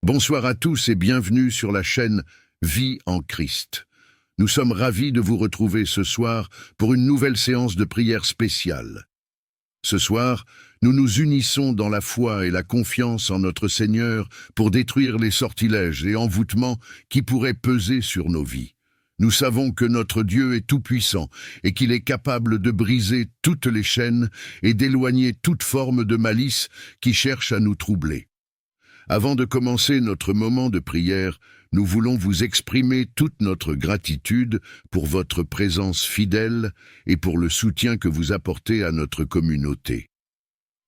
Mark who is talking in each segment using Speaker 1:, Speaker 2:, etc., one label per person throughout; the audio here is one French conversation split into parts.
Speaker 1: Bonsoir à tous et bienvenue sur la chaîne Vie en Christ. Nous sommes ravis de vous retrouver ce soir pour une nouvelle séance de prière spéciale. Ce soir, nous nous unissons dans la foi et la confiance en notre Seigneur pour détruire les sortilèges et envoûtements qui pourraient peser sur nos vies. Nous savons que notre Dieu est tout-puissant et qu'il est capable de briser toutes les chaînes et d'éloigner toute forme de malice qui cherche à nous troubler. Avant de commencer notre moment de prière, nous voulons vous exprimer toute notre gratitude pour votre présence fidèle et pour le soutien que vous apportez à notre communauté.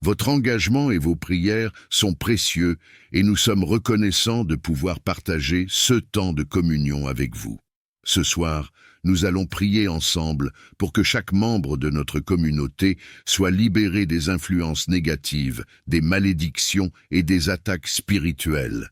Speaker 1: Votre engagement et vos prières sont précieux et nous sommes reconnaissants de pouvoir partager ce temps de communion avec vous. Ce soir, nous allons prier ensemble pour que chaque membre de notre communauté soit libéré des influences négatives, des malédictions et des attaques spirituelles.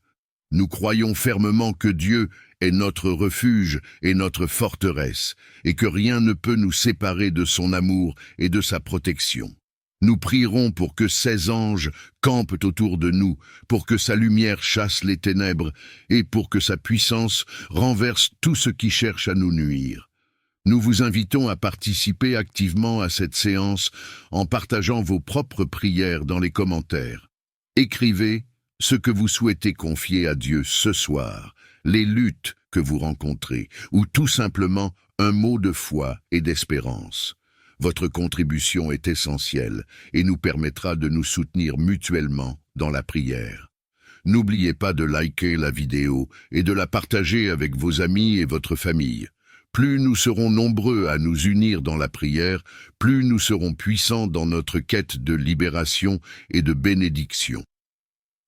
Speaker 1: Nous croyons fermement que Dieu est notre refuge et notre forteresse, et que rien ne peut nous séparer de son amour et de sa protection. Nous prierons pour que ses anges campent autour de nous, pour que sa lumière chasse les ténèbres et pour que sa puissance renverse tout ce qui cherche à nous nuire. Nous vous invitons à participer activement à cette séance en partageant vos propres prières dans les commentaires. Écrivez ce que vous souhaitez confier à Dieu ce soir, les luttes que vous rencontrez, ou tout simplement un mot de foi et d'espérance. Votre contribution est essentielle et nous permettra de nous soutenir mutuellement dans la prière. N'oubliez pas de liker la vidéo et de la partager avec vos amis et votre famille. Plus nous serons nombreux à nous unir dans la prière, plus nous serons puissants dans notre quête de libération et de bénédiction.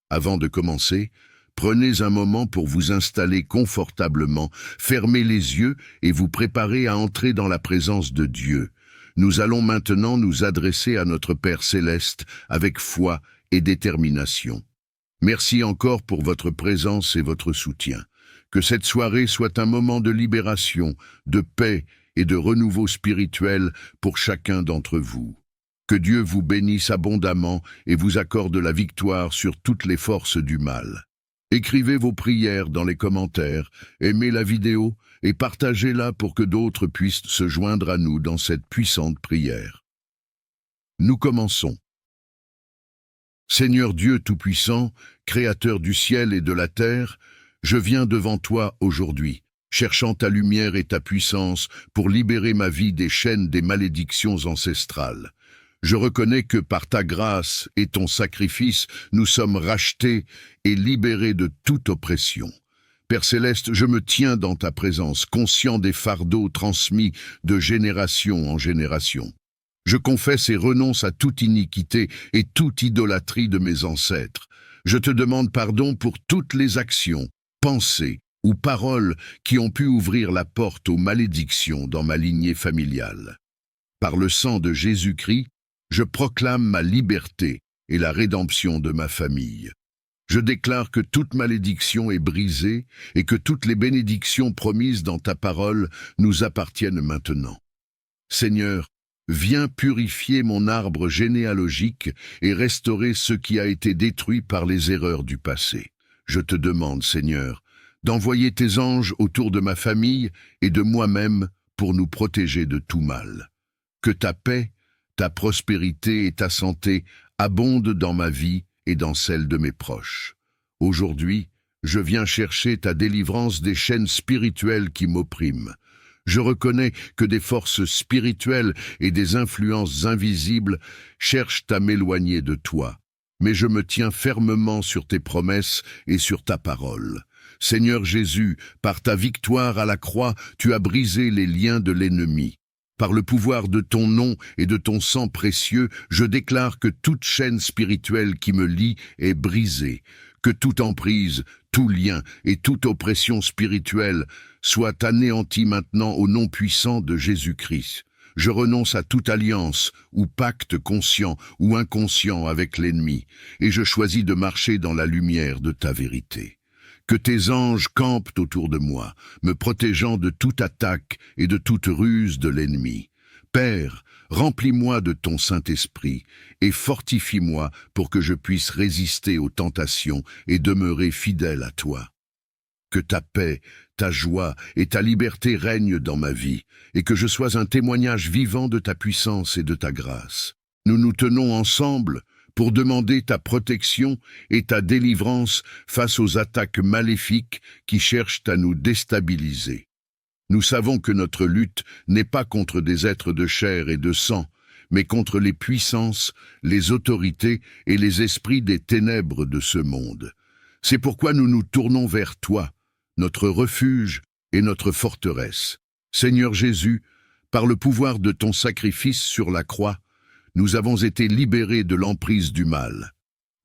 Speaker 1: Avant de commencer, prenez un moment pour vous installer confortablement, fermez les yeux et vous préparez à entrer dans la présence de Dieu. Nous allons maintenant nous adresser à notre Père Céleste avec foi et détermination. Merci encore pour votre présence et votre soutien. Que cette soirée soit un moment de libération, de paix et de renouveau spirituel pour chacun d'entre vous. Que Dieu vous bénisse abondamment et vous accorde la victoire sur toutes les forces du mal. Écrivez vos prières dans les commentaires, aimez la vidéo et partagez-la pour que d'autres puissent se joindre à nous dans cette puissante prière. Nous commençons. Seigneur Dieu Tout-Puissant, Créateur du ciel et de la terre, je viens devant toi aujourd'hui, cherchant ta lumière et ta puissance pour libérer ma vie des chaînes des malédictions ancestrales. Je reconnais que par ta grâce et ton sacrifice, nous sommes rachetés et libérés de toute oppression. Père Céleste, je me tiens dans ta présence, conscient des fardeaux transmis de génération en génération. Je confesse et renonce à toute iniquité et toute idolâtrie de mes ancêtres. Je te demande pardon pour toutes les actions, pensées ou paroles qui ont pu ouvrir la porte aux malédictions dans ma lignée familiale. Par le sang de Jésus-Christ, je proclame ma liberté et la rédemption de ma famille. Je déclare que toute malédiction est brisée et que toutes les bénédictions promises dans ta parole nous appartiennent maintenant. Seigneur, viens purifier mon arbre généalogique et restaurer ce qui a été détruit par les erreurs du passé. Je te demande, Seigneur, d'envoyer tes anges autour de ma famille et de moi-même pour nous protéger de tout mal. Que ta paix, ta prospérité et ta santé abondent dans ma vie et dans celle de mes proches. Aujourd'hui, je viens chercher ta délivrance des chaînes spirituelles qui m'oppriment. Je reconnais que des forces spirituelles et des influences invisibles cherchent à m'éloigner de toi. Mais je me tiens fermement sur tes promesses et sur ta parole. Seigneur Jésus, par ta victoire à la croix, tu as brisé les liens de l'ennemi. Par le pouvoir de ton nom et de ton sang précieux, je déclare que toute chaîne spirituelle qui me lie est brisée, que toute emprise, tout lien et toute oppression spirituelle soit anéantie maintenant au nom puissant de Jésus-Christ. Je renonce à toute alliance ou pacte conscient ou inconscient avec l'ennemi, et je choisis de marcher dans la lumière de ta vérité. Que tes anges campent autour de moi, me protégeant de toute attaque et de toute ruse de l'ennemi. Père, remplis-moi de ton Saint-Esprit et fortifie-moi pour que je puisse résister aux tentations et demeurer fidèle à toi. Que ta paix, ta joie et ta liberté règnent dans ma vie et que je sois un témoignage vivant de ta puissance et de ta grâce. Nous nous tenons ensemble pour demander ta protection et ta délivrance face aux attaques maléfiques qui cherchent à nous déstabiliser. Nous savons que notre lutte n'est pas contre des êtres de chair et de sang, mais contre les puissances, les autorités et les esprits des ténèbres de ce monde. C'est pourquoi nous nous tournons vers toi, notre refuge et notre forteresse. Seigneur Jésus, par le pouvoir de ton sacrifice sur la croix, nous avons été libérés de l'emprise du mal.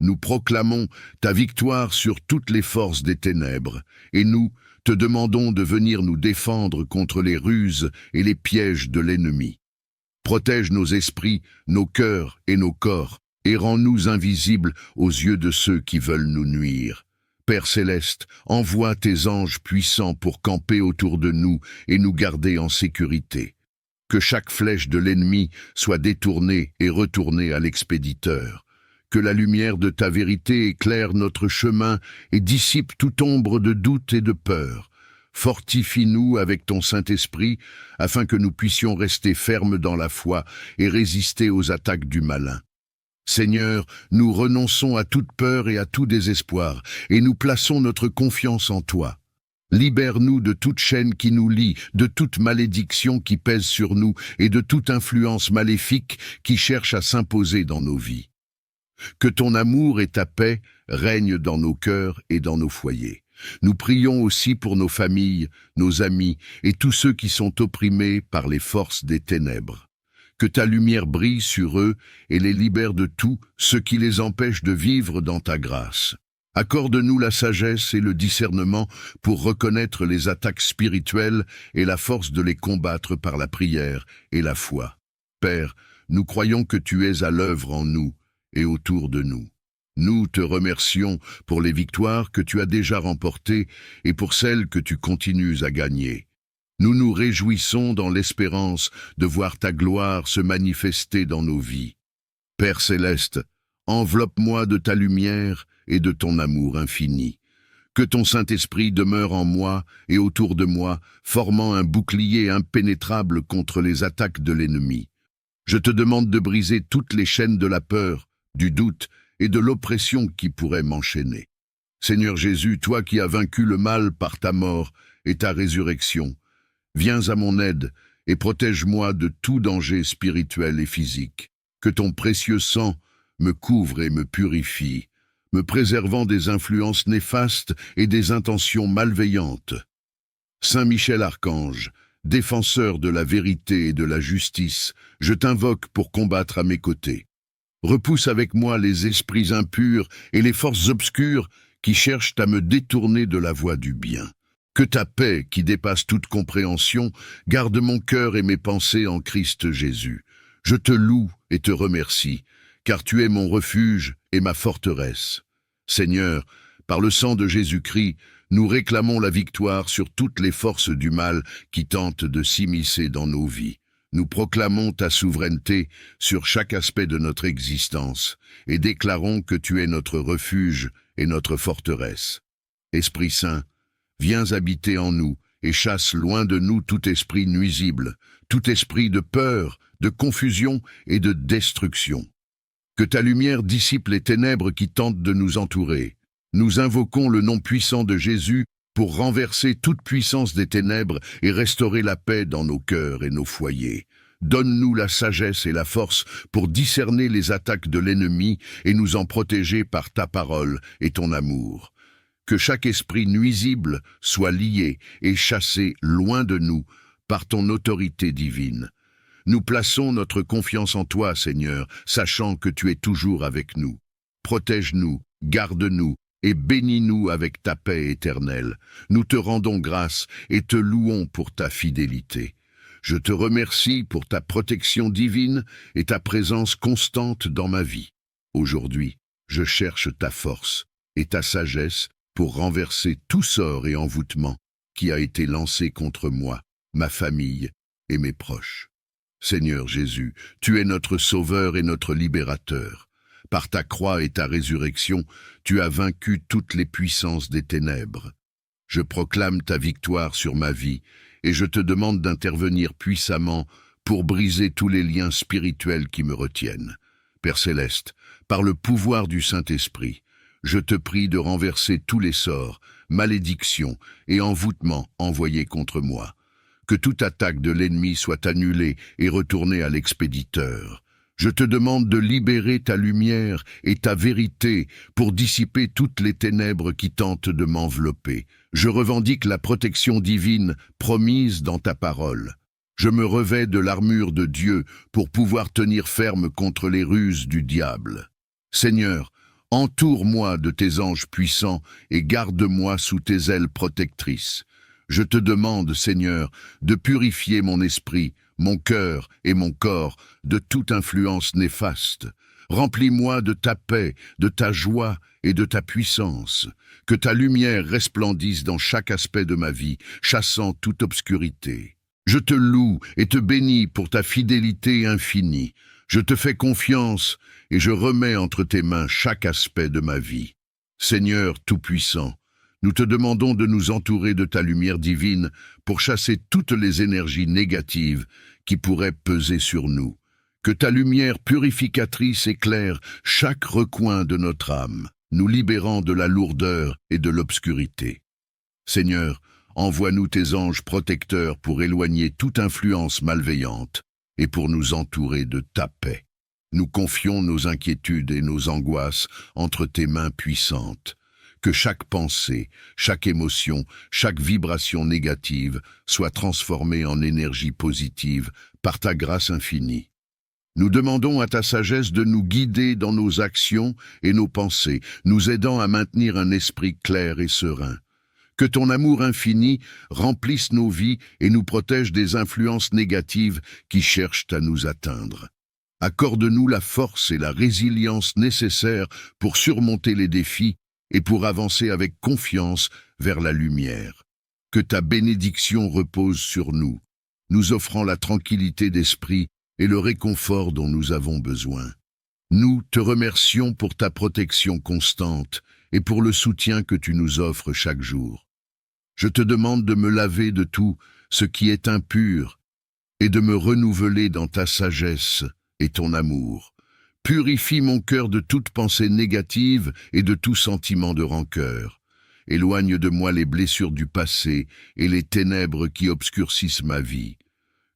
Speaker 1: Nous proclamons ta victoire sur toutes les forces des ténèbres, et nous te demandons de venir nous défendre contre les ruses et les pièges de l'ennemi. Protège nos esprits, nos cœurs et nos corps, et rends-nous invisibles aux yeux de ceux qui veulent nous nuire. Père céleste, envoie tes anges puissants pour camper autour de nous et nous garder en sécurité. Que chaque flèche de l'ennemi soit détournée et retournée à l'expéditeur. Que la lumière de ta vérité éclaire notre chemin et dissipe toute ombre de doute et de peur. Fortifie-nous avec ton Saint-Esprit, afin que nous puissions rester fermes dans la foi et résister aux attaques du malin. Seigneur, nous renonçons à toute peur et à tout désespoir, et nous plaçons notre confiance en toi. Libère-nous de toute chaîne qui nous lie, de toute malédiction qui pèse sur nous et de toute influence maléfique qui cherche à s'imposer dans nos vies. Que ton amour et ta paix règnent dans nos cœurs et dans nos foyers. Nous prions aussi pour nos familles, nos amis et tous ceux qui sont opprimés par les forces des ténèbres. Que ta lumière brille sur eux et les libère de tout ce qui les empêche de vivre dans ta grâce. Accorde-nous la sagesse et le discernement pour reconnaître les attaques spirituelles et la force de les combattre par la prière et la foi. Père, nous croyons que tu es à l'œuvre en nous et autour de nous. Nous te remercions pour les victoires que tu as déjà remportées et pour celles que tu continues à gagner. Nous nous réjouissons dans l'espérance de voir ta gloire se manifester dans nos vies. Père céleste, enveloppe-moi de ta lumière et de ton amour infini. Que ton Saint-Esprit demeure en moi et autour de moi, formant un bouclier impénétrable contre les attaques de l'ennemi. Je te demande de briser toutes les chaînes de la peur, du doute et de l'oppression qui pourrait m'enchaîner. Seigneur Jésus, toi qui as vaincu le mal par ta mort et ta résurrection, viens à mon aide et protège-moi de tout danger spirituel et physique. Que ton précieux sang me couvre et me purifie, me préservant des influences néfastes et des intentions malveillantes. Saint Michel Archange, défenseur de la vérité et de la justice, je t'invoque pour combattre à mes côtés. Repousse avec moi les esprits impurs et les forces obscures qui cherchent à me détourner de la voie du bien. Que ta paix, qui dépasse toute compréhension, garde mon cœur et mes pensées en Christ Jésus. Je te loue et te remercie, car tu es mon refuge et ma forteresse. Seigneur, par le sang de Jésus-Christ, nous réclamons la victoire sur toutes les forces du mal qui tentent de s'immiscer dans nos vies. Nous proclamons ta souveraineté sur chaque aspect de notre existence et déclarons que tu es notre refuge et notre forteresse. Esprit Saint, viens habiter en nous et chasse loin de nous tout esprit nuisible, tout esprit de peur, de confusion et de destruction. Que ta lumière dissipe les ténèbres qui tentent de nous entourer. Nous invoquons le nom puissant de Jésus pour renverser toute puissance des ténèbres et restaurer la paix dans nos cœurs et nos foyers. Donne-nous la sagesse et la force pour discerner les attaques de l'ennemi et nous en protéger par ta parole et ton amour. Que chaque esprit nuisible soit lié et chassé loin de nous par ton autorité divine. Nous plaçons notre confiance en toi, Seigneur, sachant que tu es toujours avec nous. Protège-nous, garde-nous et bénis-nous avec ta paix éternelle. Nous te rendons grâce et te louons pour ta fidélité. Je te remercie pour ta protection divine et ta présence constante dans ma vie. Aujourd'hui, je cherche ta force et ta sagesse pour renverser tout sort et envoûtement qui a été lancé contre moi, ma famille et mes proches. Seigneur Jésus, tu es notre Sauveur et notre Libérateur. Par ta croix et ta résurrection, tu as vaincu toutes les puissances des ténèbres. Je proclame ta victoire sur ma vie et je te demande d'intervenir puissamment pour briser tous les liens spirituels qui me retiennent. Père Céleste, par le pouvoir du Saint-Esprit, je te prie de renverser tous les sorts, malédictions et envoûtements envoyés contre moi. Que toute attaque de l'ennemi soit annulée et retournée à l'expéditeur. Je te demande de libérer ta lumière et ta vérité pour dissiper toutes les ténèbres qui tentent de m'envelopper. Je revendique la protection divine promise dans ta parole. Je me revêts de l'armure de Dieu pour pouvoir tenir ferme contre les ruses du diable. Seigneur, entoure-moi de tes anges puissants et garde-moi sous tes ailes protectrices. Je te demande, Seigneur, de purifier mon esprit, mon cœur et mon corps de toute influence néfaste. Remplis-moi de ta paix, de ta joie et de ta puissance. Que ta lumière resplendisse dans chaque aspect de ma vie, chassant toute obscurité. Je te loue et te bénis pour ta fidélité infinie. Je te fais confiance et je remets entre tes mains chaque aspect de ma vie. Seigneur Tout-Puissant, nous te demandons de nous entourer de ta lumière divine pour chasser toutes les énergies négatives qui pourraient peser sur nous. Que ta lumière purificatrice éclaire chaque recoin de notre âme, nous libérant de la lourdeur et de l'obscurité. Seigneur, envoie-nous tes anges protecteurs pour éloigner toute influence malveillante et pour nous entourer de ta paix. Nous confions nos inquiétudes et nos angoisses entre tes mains puissantes. Que chaque pensée, chaque émotion, chaque vibration négative soit transformée en énergie positive par ta grâce infinie. Nous demandons à ta sagesse de nous guider dans nos actions et nos pensées, nous aidant à maintenir un esprit clair et serein. Que ton amour infini remplisse nos vies et nous protège des influences négatives qui cherchent à nous atteindre. Accorde-nous la force et la résilience nécessaires pour surmonter les défis et pour avancer avec confiance vers la lumière. Que ta bénédiction repose sur nous, nous offrant la tranquillité d'esprit et le réconfort dont nous avons besoin. Nous te remercions pour ta protection constante et pour le soutien que tu nous offres chaque jour. Je te demande de me laver de tout ce qui est impur et de me renouveler dans ta sagesse et ton amour. Purifie mon cœur de toute pensée négative et de tout sentiment de rancœur. Éloigne de moi les blessures du passé et les ténèbres qui obscurcissent ma vie.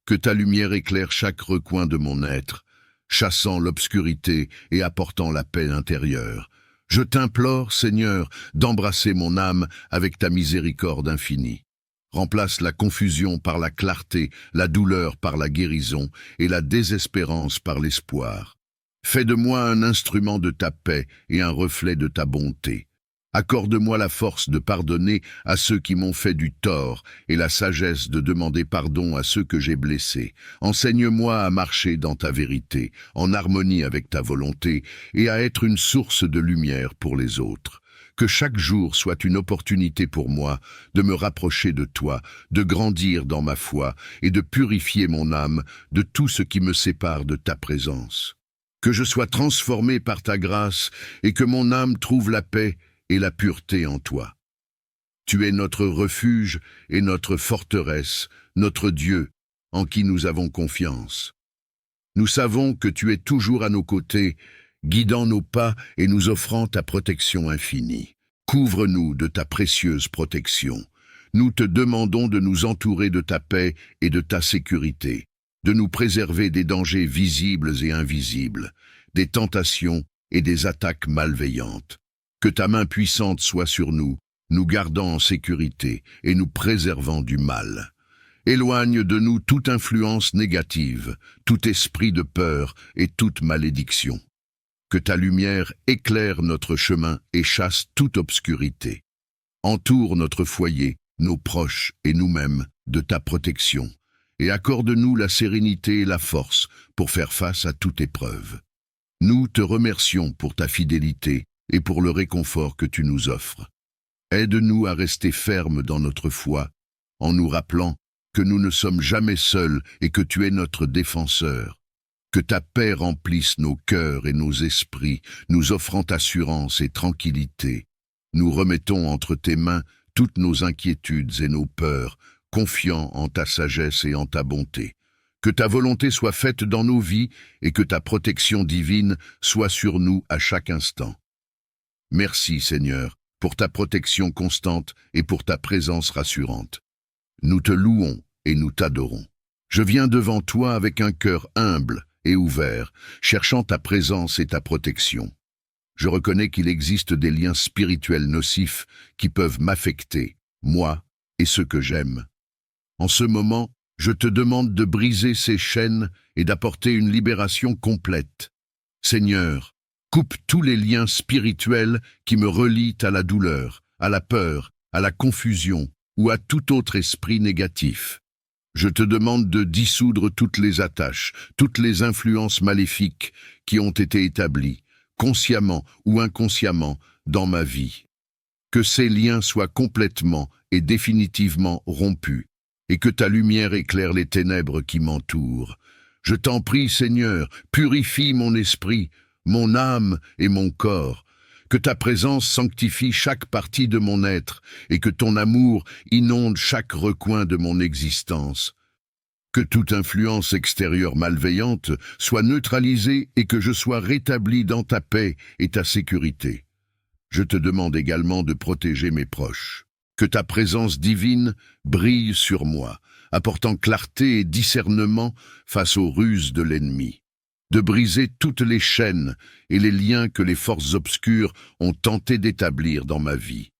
Speaker 1: Que ta lumière éclaire chaque recoin de mon être, chassant l'obscurité et apportant la paix intérieure. Je t'implore, Seigneur, d'embrasser mon âme avec ta miséricorde infinie. Remplace la confusion par la clarté, la douleur par la guérison et la désespérance par l'espoir. Fais de moi un instrument de ta paix et un reflet de ta bonté. Accorde-moi la force de pardonner à ceux qui m'ont fait du tort et la sagesse de demander pardon à ceux que j'ai blessés. Enseigne-moi à marcher dans ta vérité, en harmonie avec ta volonté et à être une source de lumière pour les autres. Que chaque jour soit une opportunité pour moi de me rapprocher de toi, de grandir dans ma foi et de purifier mon âme de tout ce qui me sépare de ta présence. Que je sois transformé par ta grâce et que mon âme trouve la paix et la pureté en toi. Tu es notre refuge et notre forteresse, notre Dieu, en qui nous avons confiance. Nous savons que tu es toujours à nos côtés, guidant nos pas et nous offrant ta protection infinie. Couvre-nous de ta précieuse protection. Nous te demandons de nous entourer de ta paix et de ta sécurité, de nous préserver des dangers visibles et invisibles, des tentations et des attaques malveillantes. Que ta main puissante soit sur nous, nous gardant en sécurité et nous préservant du mal. Éloigne de nous toute influence négative, tout esprit de peur et toute malédiction. Que ta lumière éclaire notre chemin et chasse toute obscurité. Entoure notre foyer, nos proches et nous-mêmes de ta protection, et accorde-nous la sérénité et la force pour faire face à toute épreuve. Nous te remercions pour ta fidélité et pour le réconfort que tu nous offres. Aide-nous à rester fermes dans notre foi, en nous rappelant que nous ne sommes jamais seuls et que tu es notre défenseur. Que ta paix remplisse nos cœurs et nos esprits, nous offrant assurance et tranquillité. Nous remettons entre tes mains toutes nos inquiétudes et nos peurs, confiants en ta sagesse et en ta bonté. Que ta volonté soit faite dans nos vies et que ta protection divine soit sur nous à chaque instant. Merci, Seigneur, pour ta protection constante et pour ta présence rassurante. Nous te louons et nous t'adorons. Je viens devant toi avec un cœur humble et ouvert, cherchant ta présence et ta protection. Je reconnais qu'il existe des liens spirituels nocifs qui peuvent m'affecter, moi et ceux que j'aime. En ce moment, je te demande de briser ces chaînes et d'apporter une libération complète. Seigneur, coupe tous les liens spirituels qui me relient à la douleur, à la peur, à la confusion ou à tout autre esprit négatif. Je te demande de dissoudre toutes les attaches, toutes les influences maléfiques qui ont été établies, consciemment ou inconsciemment, dans ma vie. Que ces liens soient complètement et définitivement rompus, et que ta lumière éclaire les ténèbres qui m'entourent. Je t'en prie, Seigneur, purifie mon esprit, mon âme et mon corps. Que ta présence sanctifie chaque partie de mon être, et que ton amour inonde chaque recoin de mon existence. Que toute influence extérieure malveillante soit neutralisée et que je sois rétabli dans ta paix et ta sécurité. Je te demande également de protéger mes proches. Que ta présence divine brille sur moi, apportant clarté et discernement face aux ruses de l'ennemi. De briser toutes les chaînes et les liens que les forces obscures ont tenté d'établir dans ma vie.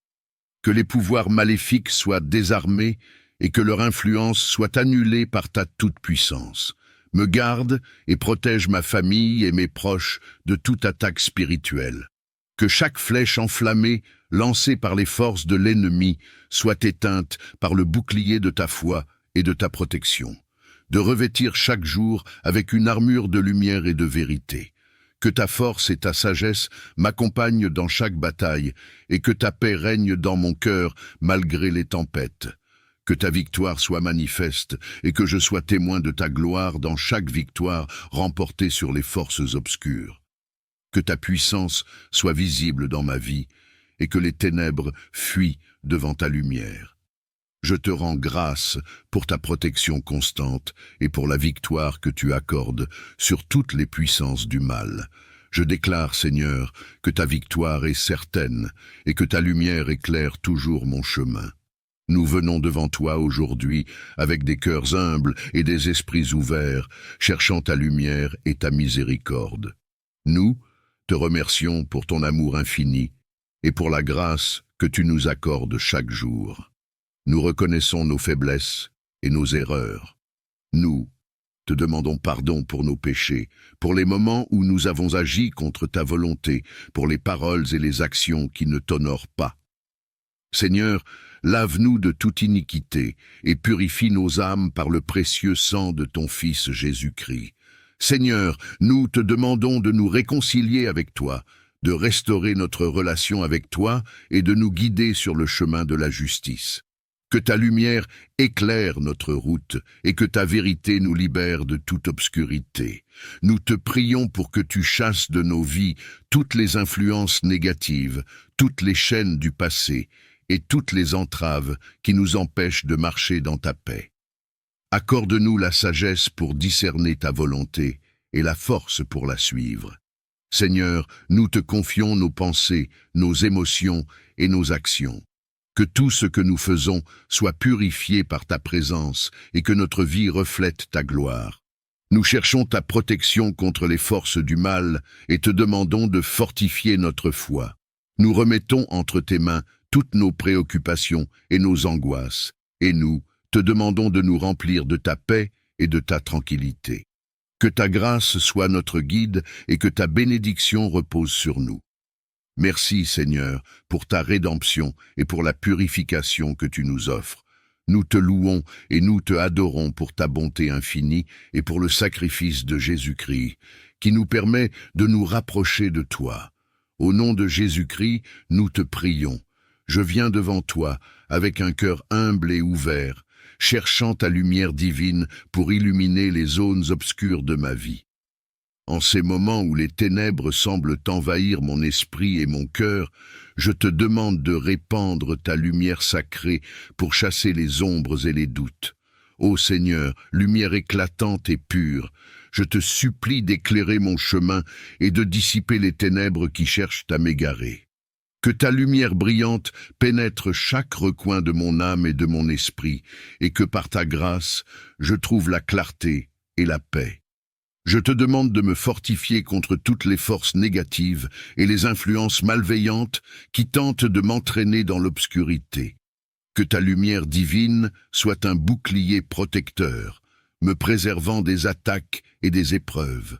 Speaker 1: Que les pouvoirs maléfiques soient désarmés et que leur influence soit annulée par ta toute-puissance. Me garde et protège ma famille et mes proches de toute attaque spirituelle. Que chaque flèche enflammée, lancée par les forces de l'ennemi, soit éteinte par le bouclier de ta foi et de ta protection. De revêtir chaque jour avec une armure de lumière et de vérité. Que ta force et ta sagesse m'accompagnent dans chaque bataille et que ta paix règne dans mon cœur malgré les tempêtes. Que ta victoire soit manifeste et que je sois témoin de ta gloire dans chaque victoire remportée sur les forces obscures. Que ta puissance soit visible dans ma vie et que les ténèbres fuient devant ta lumière. Je te rends grâce pour ta protection constante et pour la victoire que tu accordes sur toutes les puissances du mal. Je déclare, Seigneur, que ta victoire est certaine et que ta lumière éclaire toujours mon chemin. Nous venons devant toi aujourd'hui avec des cœurs humbles et des esprits ouverts, cherchant ta lumière et ta miséricorde. Nous te remercions pour ton amour infini et pour la grâce que tu nous accordes chaque jour. Nous reconnaissons nos faiblesses et nos erreurs. Nous te demandons pardon pour nos péchés, pour les moments où nous avons agi contre ta volonté, pour les paroles et les actions qui ne t'honorent pas. Seigneur, lave-nous de toute iniquité et purifie nos âmes par le précieux sang de ton Fils Jésus-Christ. Seigneur, nous te demandons de nous réconcilier avec toi, de restaurer notre relation avec toi et de nous guider sur le chemin de la justice. Que ta lumière éclaire notre route et que ta vérité nous libère de toute obscurité. Nous te prions pour que tu chasses de nos vies toutes les influences négatives, toutes les chaînes du passé et toutes les entraves qui nous empêchent de marcher dans ta paix. Accorde-nous la sagesse pour discerner ta volonté et la force pour la suivre. Seigneur, nous te confions nos pensées, nos émotions et nos actions. Que tout ce que nous faisons soit purifié par ta présence et que notre vie reflète ta gloire. Nous cherchons ta protection contre les forces du mal et te demandons de fortifier notre foi. Nous remettons entre tes mains toutes nos préoccupations et nos angoisses, et nous te demandons de nous remplir de ta paix et de ta tranquillité. Que ta grâce soit notre guide et que ta bénédiction repose sur nous. Merci, Seigneur, pour ta rédemption et pour la purification que tu nous offres. Nous te louons et nous te adorons pour ta bonté infinie et pour le sacrifice de Jésus-Christ, qui nous permet de nous rapprocher de toi. Au nom de Jésus-Christ, nous te prions. Je viens devant toi avec un cœur humble et ouvert, cherchant ta lumière divine pour illuminer les zones obscures de ma vie. En ces moments où les ténèbres semblent envahir mon esprit et mon cœur, je te demande de répandre ta lumière sacrée pour chasser les ombres et les doutes. Ô Seigneur, lumière éclatante et pure, je te supplie d'éclairer mon chemin et de dissiper les ténèbres qui cherchent à m'égarer. Que ta lumière brillante pénètre chaque recoin de mon âme et de mon esprit, et que par ta grâce, je trouve la clarté et la paix. Je te demande de me fortifier contre toutes les forces négatives et les influences malveillantes qui tentent de m'entraîner dans l'obscurité. Que ta lumière divine soit un bouclier protecteur, me préservant des attaques et des épreuves.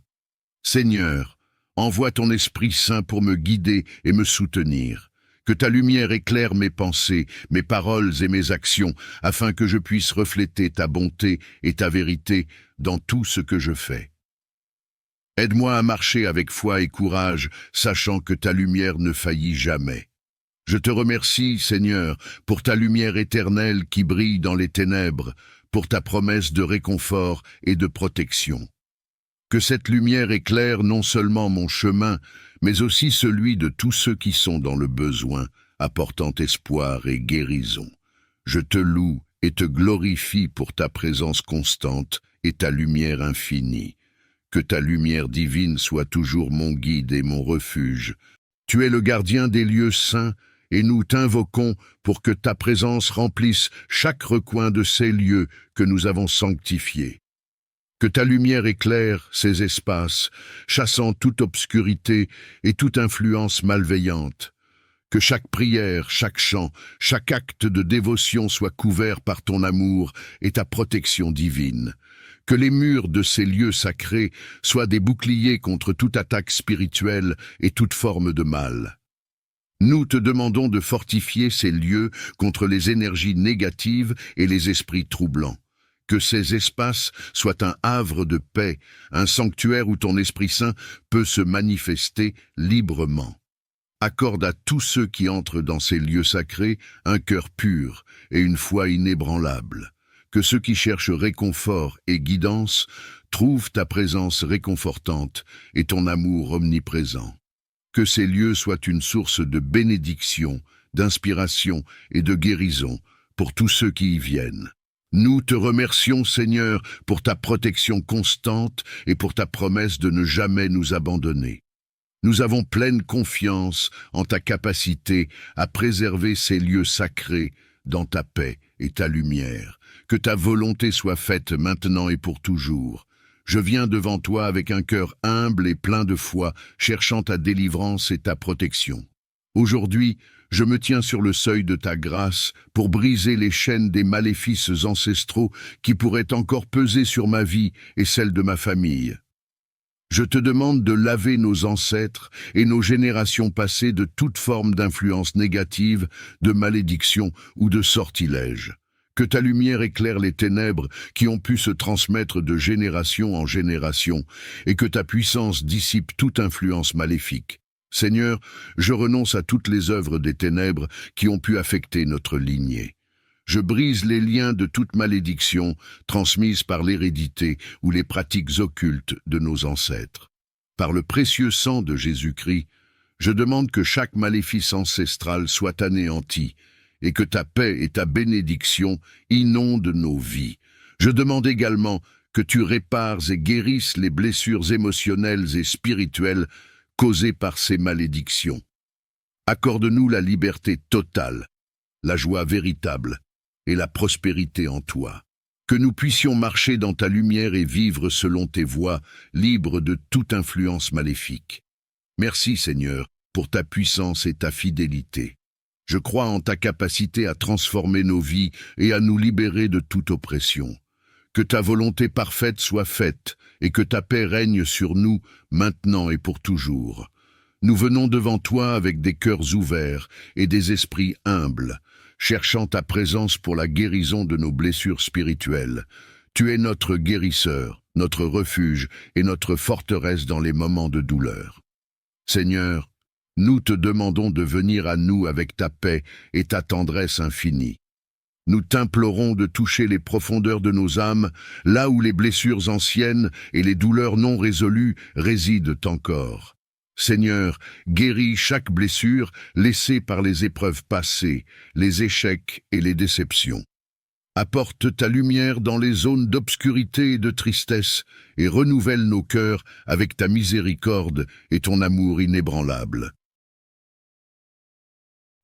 Speaker 1: Seigneur, envoie ton Esprit Saint pour me guider et me soutenir. Que ta lumière éclaire mes pensées, mes paroles et mes actions, afin que je puisse refléter ta bonté et ta vérité dans tout ce que je fais. Aide-moi à marcher avec foi et courage, sachant que ta lumière ne faillit jamais. Je te remercie, Seigneur, pour ta lumière éternelle qui brille dans les ténèbres, pour ta promesse de réconfort et de protection. Que cette lumière éclaire non seulement mon chemin, mais aussi celui de tous ceux qui sont dans le besoin, apportant espoir et guérison. Je te loue et te glorifie pour ta présence constante et ta lumière infinie. Que ta lumière divine soit toujours mon guide et mon refuge. Tu es le gardien des lieux saints, et nous t'invoquons pour que ta présence remplisse chaque recoin de ces lieux que nous avons sanctifiés. Que ta lumière éclaire ces espaces, chassant toute obscurité et toute influence malveillante. Que chaque prière, chaque chant, chaque acte de dévotion soit couvert par ton amour et ta protection divine. Que les murs de ces lieux sacrés soient des boucliers contre toute attaque spirituelle et toute forme de mal. Nous te demandons de fortifier ces lieux contre les énergies négatives et les esprits troublants. Que ces espaces soient un havre de paix, un sanctuaire où ton Esprit Saint peut se manifester librement. Accorde à tous ceux qui entrent dans ces lieux sacrés un cœur pur et une foi inébranlable. Que ceux qui cherchent réconfort et guidance trouvent ta présence réconfortante et ton amour omniprésent. Que ces lieux soient une source de bénédiction, d'inspiration et de guérison pour tous ceux qui y viennent. Nous te remercions, Seigneur, pour ta protection constante et pour ta promesse de ne jamais nous abandonner. Nous avons pleine confiance en ta capacité à préserver ces lieux sacrés dans ta paix et ta lumière. Que ta volonté soit faite maintenant et pour toujours. Je viens devant toi avec un cœur humble et plein de foi, cherchant ta délivrance et ta protection. Aujourd'hui, je me tiens sur le seuil de ta grâce pour briser les chaînes des maléfices ancestraux qui pourraient encore peser sur ma vie et celle de ma famille. Je te demande de laver nos ancêtres et nos générations passées de toute forme d'influence négative, de malédiction ou de sortilège. Que ta lumière éclaire les ténèbres qui ont pu se transmettre de génération en génération et que ta puissance dissipe toute influence maléfique. Seigneur, je renonce à toutes les œuvres des ténèbres qui ont pu affecter notre lignée. Je brise les liens de toute malédiction transmise par l'hérédité ou les pratiques occultes de nos ancêtres. Par le précieux sang de Jésus-Christ, je demande que chaque maléfice ancestral soit anéanti et que ta paix et ta bénédiction inondent nos vies. Je demande également que tu répares et guérisses les blessures émotionnelles et spirituelles causées par ces malédictions. Accorde-nous la liberté totale, la joie véritable et la prospérité en toi. Que nous puissions marcher dans ta lumière et vivre selon tes voies, libres de toute influence maléfique. Merci Seigneur pour ta puissance et ta fidélité. Je crois en ta capacité à transformer nos vies et à nous libérer de toute oppression. Que ta volonté parfaite soit faite et que ta paix règne sur nous maintenant et pour toujours. Nous venons devant toi avec des cœurs ouverts et des esprits humbles, cherchant ta présence pour la guérison de nos blessures spirituelles. Tu es notre guérisseur, notre refuge et notre forteresse dans les moments de douleur. Seigneur, nous te demandons de venir à nous avec ta paix et ta tendresse infinie. Nous t'implorons de toucher les profondeurs de nos âmes, là où les blessures anciennes et les douleurs non résolues résident encore. Seigneur, guéris chaque blessure laissée par les épreuves passées, les échecs et les déceptions. Apporte ta lumière dans les zones d'obscurité et de tristesse et renouvelle nos cœurs avec ta miséricorde et ton amour inébranlable.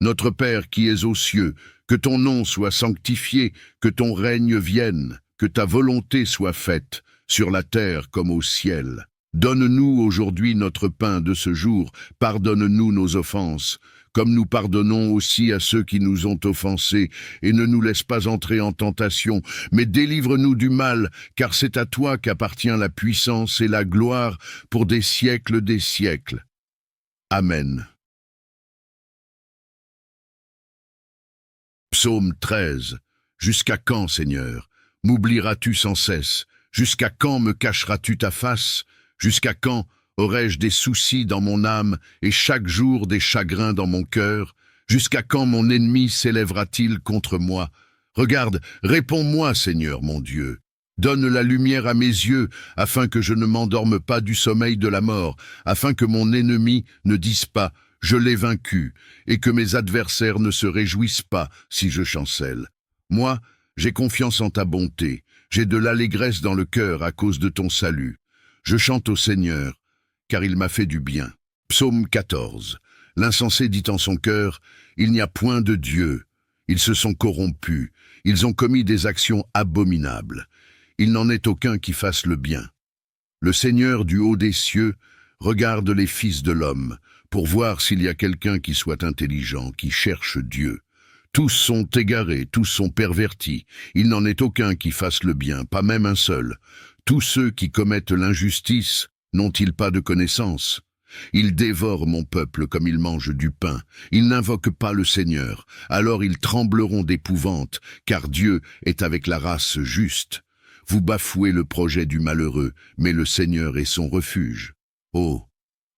Speaker 1: Notre Père qui es aux cieux, que ton nom soit sanctifié, que ton règne vienne, que ta volonté soit faite, sur la terre comme au ciel. Donne-nous aujourd'hui notre pain de ce jour, pardonne-nous nos offenses, comme nous pardonnons aussi à ceux qui nous ont offensés, et ne nous laisse pas entrer en tentation, mais délivre-nous du mal, car c'est à toi qu'appartient la puissance et la gloire pour des siècles des siècles. Amen. Psaume 13. Jusqu'à quand, Seigneur, m'oublieras-tu sans cesse? Jusqu'à quand me cacheras-tu ta face? Jusqu'à quand aurai-je des soucis dans mon âme et chaque jour des chagrins dans mon cœur? Jusqu'à quand mon ennemi s'élèvera-t-il contre moi? Regarde, réponds-moi, Seigneur mon Dieu. Donne la lumière à mes yeux, afin que je ne m'endorme pas du sommeil de la mort, afin que mon ennemi ne dise pas « Je l'ai vaincu » et que mes adversaires ne se réjouissent pas si je chancelle. Moi, j'ai confiance en ta bonté, j'ai de l'allégresse dans le cœur à cause de ton salut. Je chante au Seigneur, car il m'a fait du bien. Psaume 14. L'insensé dit en son cœur, « Il n'y a point de Dieu. » Ils se sont corrompus, ils ont commis des actions abominables. Il n'en est aucun qui fasse le bien. Le Seigneur du haut des cieux regarde les fils de l'homme, pour voir s'il y a quelqu'un qui soit intelligent, qui cherche Dieu. Tous sont égarés, tous sont pervertis. Il n'en est aucun qui fasse le bien, pas même un seul. Tous ceux qui commettent l'injustice n'ont-ils pas de connaissance? Ils dévorent mon peuple comme ils mangent du pain. Ils n'invoquent pas le Seigneur. Alors ils trembleront d'épouvante, car Dieu est avec la race juste. Vous bafouez le projet du malheureux, mais le Seigneur est son refuge. Oh!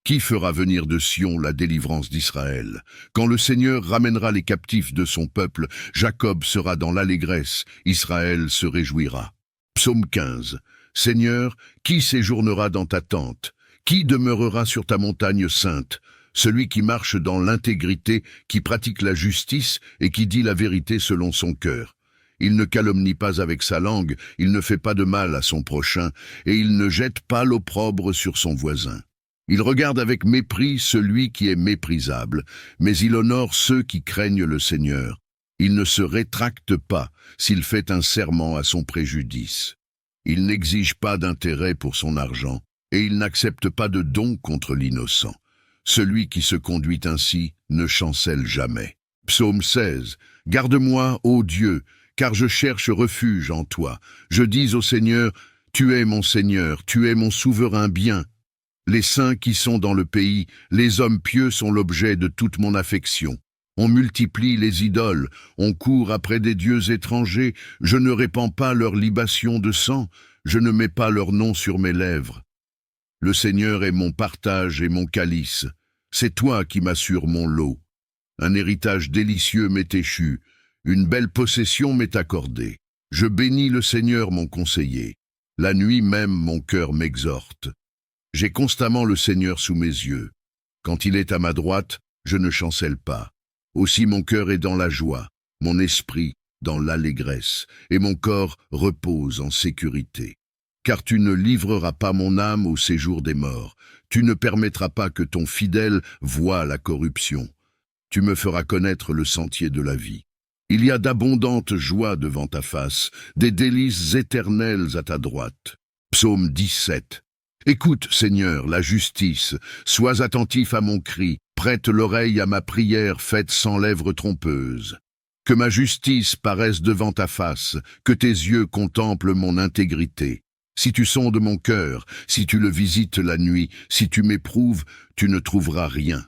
Speaker 1: Qui fera venir de Sion la délivrance d'Israël? Quand le Seigneur ramènera les captifs de son peuple, Jacob sera dans l'allégresse, Israël se réjouira. Psaume 15. Seigneur, qui séjournera dans ta tente? Qui demeurera sur ta montagne sainte? Celui qui marche dans l'intégrité, qui pratique la justice et qui dit la vérité selon son cœur. Il ne calomnie pas avec sa langue, il ne fait pas de mal à son prochain, et il ne jette pas l'opprobre sur son voisin. Il regarde avec mépris celui qui est méprisable, mais il honore ceux qui craignent le Seigneur. Il ne se rétracte pas s'il fait un serment à son préjudice. Il n'exige pas d'intérêt pour son argent, et il n'accepte pas de don contre l'innocent. Celui qui se conduit ainsi ne chancelle jamais. Psaume 16. Garde-moi, ô Dieu, car je cherche refuge en toi. Je dis au Seigneur, tu es mon Seigneur, tu es mon souverain bien. Les saints qui sont dans le pays, les hommes pieux sont l'objet de toute mon affection. On multiplie les idoles, on court après des dieux étrangers, je ne répands pas leur libation de sang, je ne mets pas leur nom sur mes lèvres. Le Seigneur est mon partage et mon calice, c'est toi qui m'assures mon lot. Un héritage délicieux m'est échu, une belle possession m'est accordée. Je bénis le Seigneur mon conseiller, la nuit même mon cœur m'exhorte. J'ai constamment le Seigneur sous mes yeux. Quand il est à ma droite, je ne chancelle pas. Aussi mon cœur est dans la joie, mon esprit dans l'allégresse, et mon corps repose en sécurité. Car tu ne livreras pas mon âme au séjour des morts, tu ne permettras pas que ton fidèle voie la corruption. Tu me feras connaître le sentier de la vie. Il y a d'abondantes joies devant ta face, des délices éternelles à ta droite. Psaume 17. Écoute, Seigneur, la justice, sois attentif à mon cri, prête l'oreille à ma prière faite sans lèvres trompeuses. Que ma justice paraisse devant ta face, que tes yeux contemplent mon intégrité. Si tu sondes mon cœur, si tu le visites la nuit, si tu m'éprouves, tu ne trouveras rien.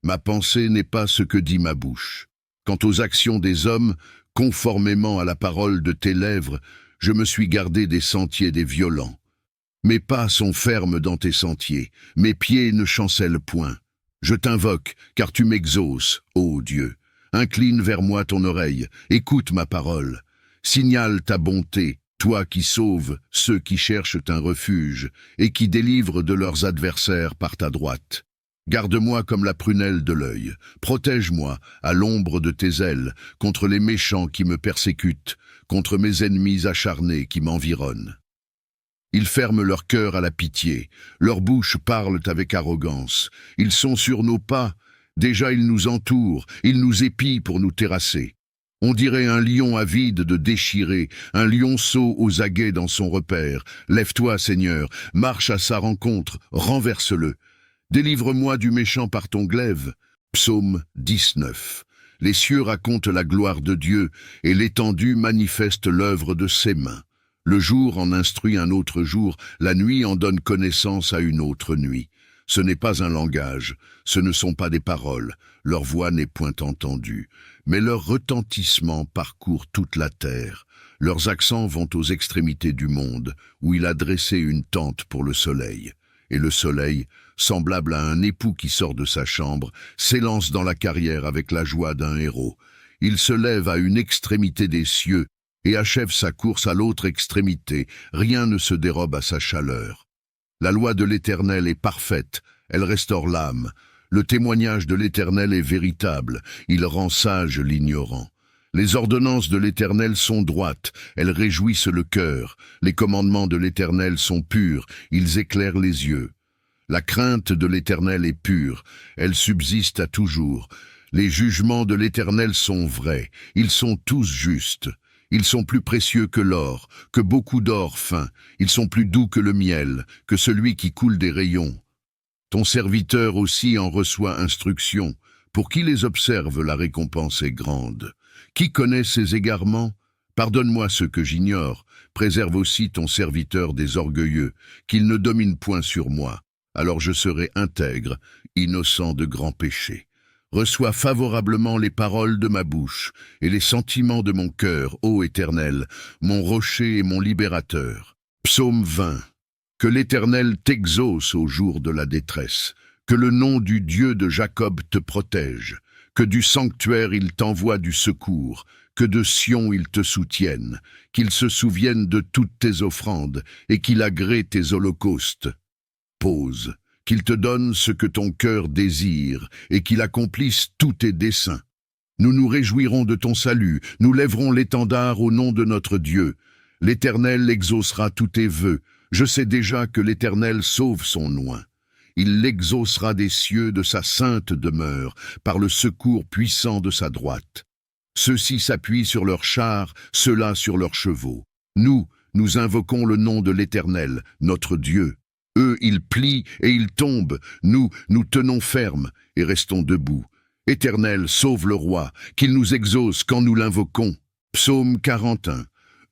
Speaker 1: Ma pensée n'est pas ce que dit ma bouche. Quant aux actions des hommes, conformément à la parole de tes lèvres, je me suis gardé des sentiers des violents. Mes pas sont fermes dans tes sentiers, mes pieds ne chancellent point. Je t'invoque, car tu m'exauces, ô Dieu. Incline vers moi ton oreille, écoute ma parole. Signale ta bonté, toi qui sauves ceux qui cherchent un refuge et qui délivres de leurs adversaires par ta droite. Garde-moi comme la prunelle de l'œil, protège-moi à l'ombre de tes ailes contre les méchants qui me persécutent, contre mes ennemis acharnés qui m'environnent. Ils ferment leur cœur à la pitié, leurs bouches parlent avec arrogance, ils sont sur nos pas, déjà ils nous entourent, ils nous épient pour nous terrasser. On dirait un lion avide de déchirer, un lionceau aux aguets dans son repère. Lève-toi, Seigneur, marche à sa rencontre, renverse-le. Délivre-moi du méchant par ton glaive. Psaume 19. Les cieux racontent la gloire de Dieu, et l'étendue manifeste l'œuvre de ses mains. Le jour en instruit un autre jour, la nuit en donne connaissance à une autre nuit. Ce n'est pas un langage, ce ne sont pas des paroles, leur voix n'est point entendue, mais leur retentissement parcourt toute la terre. Leurs accents vont aux extrémités du monde, où il a dressé une tente pour le soleil. Et le soleil, semblable à un époux qui sort de sa chambre, s'élance dans la carrière avec la joie d'un héros. Il se lève à une extrémité des cieux et achève sa course à l'autre extrémité. Rien ne se dérobe à sa chaleur. La loi de l'Éternel est parfaite, elle restaure l'âme. Le témoignage de l'Éternel est véritable, il rend sage l'ignorant. Les ordonnances de l'Éternel sont droites, elles réjouissent le cœur. Les commandements de l'Éternel sont purs, ils éclairent les yeux. La crainte de l'Éternel est pure, elle subsiste à toujours. Les jugements de l'Éternel sont vrais, ils sont tous justes. Ils sont plus précieux que l'or, que beaucoup d'or fin. Ils sont plus doux que le miel, que celui qui coule des rayons. Ton serviteur aussi en reçoit instruction. Pour qui les observe, la récompense est grande. Qui connaît ses égarements? Pardonne-moi ce que j'ignore. Préserve aussi ton serviteur des orgueilleux, qu'il ne domine point sur moi. Alors je serai intègre, innocent de grands péchés. Reçois favorablement les paroles de ma bouche et les sentiments de mon cœur, ô Éternel, mon rocher et mon libérateur. Psaume 20. Que l'Éternel t'exauce au jour de la détresse, que le nom du Dieu de Jacob te protège, que du sanctuaire il t'envoie du secours, que de Sion il te soutienne, qu'il se souvienne de toutes tes offrandes et qu'il agrée tes holocaustes. Pause. Qu'il te donne ce que ton cœur désire, et qu'il accomplisse tous tes desseins. Nous nous réjouirons de ton salut, nous lèverons l'étendard au nom de notre Dieu. L'Éternel exaucera tous tes vœux, je sais déjà que l'Éternel sauve son oint. Il l'exaucera des cieux de sa sainte demeure, par le secours puissant de sa droite. Ceux-ci s'appuient sur leurs chars, ceux-là sur leurs chevaux. Nous invoquons le nom de l'Éternel, notre Dieu. Eux, ils plient et ils tombent. Nous tenons ferme et restons debout. Éternel, sauve le roi, qu'il nous exauce quand nous l'invoquons. Psaume 41.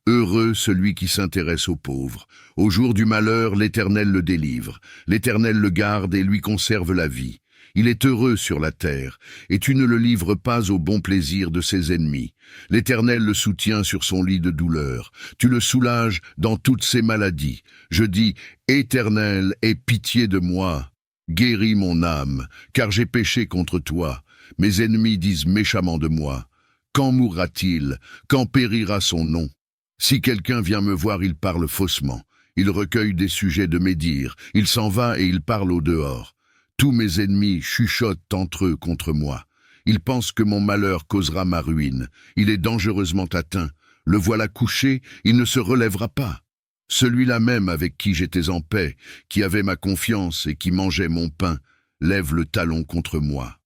Speaker 1: Heureux celui qui s'intéresse aux pauvres. Au jour du malheur, l'Éternel le délivre. L'Éternel le garde et lui conserve la vie. Il est heureux sur la terre, et tu ne le livres pas au bon plaisir de ses ennemis. L'Éternel le soutient sur son lit de douleur. Tu le soulages dans toutes ses maladies. Je dis, Éternel, aie pitié de moi. Guéris mon âme, car j'ai péché contre toi. Mes ennemis disent méchamment de moi. Quand mourra-t-il? Quand périra son nom? Si quelqu'un vient me voir, il parle faussement. Il recueille des sujets de médire. Il s'en va et il parle au dehors. Tous mes ennemis chuchotent entre eux contre moi. Ils pensent que mon malheur causera ma ruine. Il est dangereusement atteint. Le voilà couché, il ne se relèvera pas. Celui-là même avec qui j'étais en paix, qui avait ma confiance et qui mangeait mon pain, lève le talon contre moi.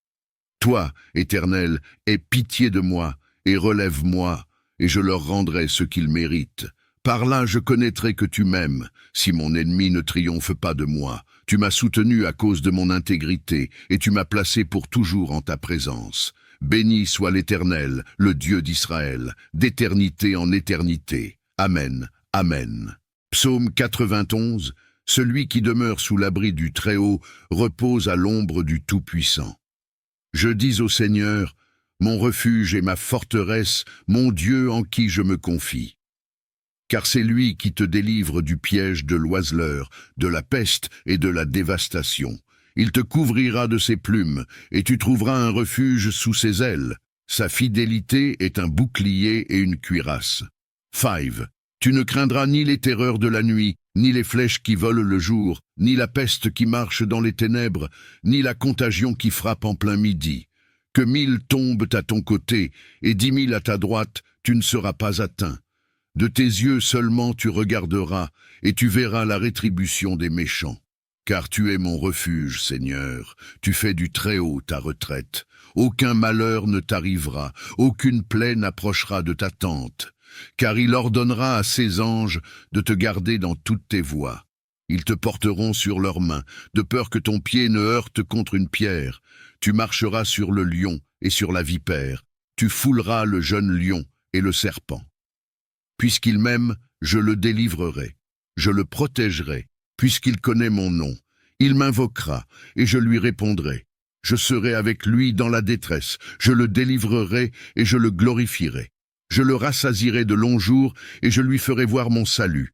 Speaker 1: Toi, Éternel, aie pitié de moi et relève-moi, et je leur rendrai ce qu'ils méritent. Par là je connaîtrai que tu m'aimes, si mon ennemi ne triomphe pas de moi. Tu m'as soutenu à cause de mon intégrité, et tu m'as placé pour toujours en ta présence. Béni soit l'Éternel, le Dieu d'Israël, d'éternité en éternité. Amen, Amen. Psaume 91. Celui qui demeure sous l'abri du Très-Haut repose à l'ombre du Tout-Puissant. Je dis au Seigneur, mon refuge et ma forteresse, mon Dieu en qui je me confie. Car c'est lui qui te délivre du piège de l'oiseleur, de la peste et de la dévastation. Il te couvrira de ses plumes, et tu trouveras un refuge sous ses ailes. Sa fidélité est un bouclier et une cuirasse. 5. Tu ne craindras ni les terreurs de la nuit, ni les flèches qui volent le jour, ni la peste qui marche dans les ténèbres, ni la contagion qui frappe en plein midi. Que 1000 tombent à ton côté et 10 000 à ta droite, tu ne seras pas atteint. De tes yeux seulement tu regarderas, et tu verras la rétribution des méchants. Car tu es mon refuge, Seigneur, tu fais du Très-Haut ta retraite. Aucun malheur ne t'arrivera, aucune plaie n'approchera de ta tente. Car il ordonnera à ses anges de te garder dans toutes tes voies. Ils te porteront sur leurs mains, de peur que ton pied ne heurte contre une pierre. Tu marcheras sur le lion et sur la vipère. Tu fouleras le jeune lion et le serpent. Puisqu'il m'aime, je le délivrerai. Je le protégerai, puisqu'il connaît mon nom. Il m'invoquera, et je lui répondrai. Je serai avec lui dans la détresse. Je le délivrerai, et je le glorifierai. Je le rassasierai de longs jours, et je lui ferai voir mon salut.